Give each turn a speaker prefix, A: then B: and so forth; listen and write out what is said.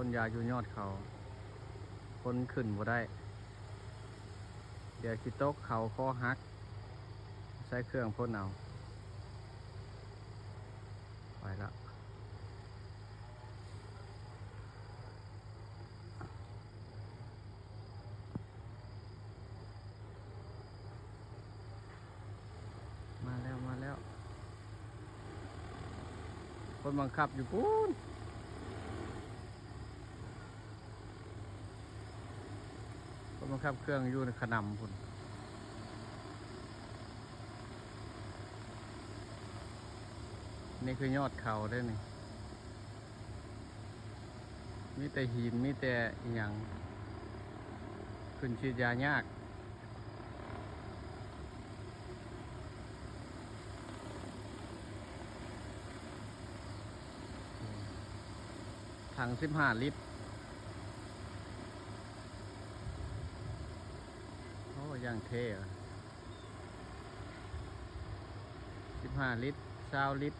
A: คนอยากอยู่ยอดเขาคนขึ้นบ่ได้เดี๋ยวสิตกเขาคอหักใช้เครื่องพ่นเอาไปละมาแล้วคนบังคับอยู่ปูนคนบังคับเครื่องอยู่ในขนำพุ่นนี่คือยอดเขาได้นี่มีแต่หินมีแต่อหย่างขึ้นฉีดยายากถัง15 ลิตรโอ้ยังเท่15 ลิตร20 ลิตร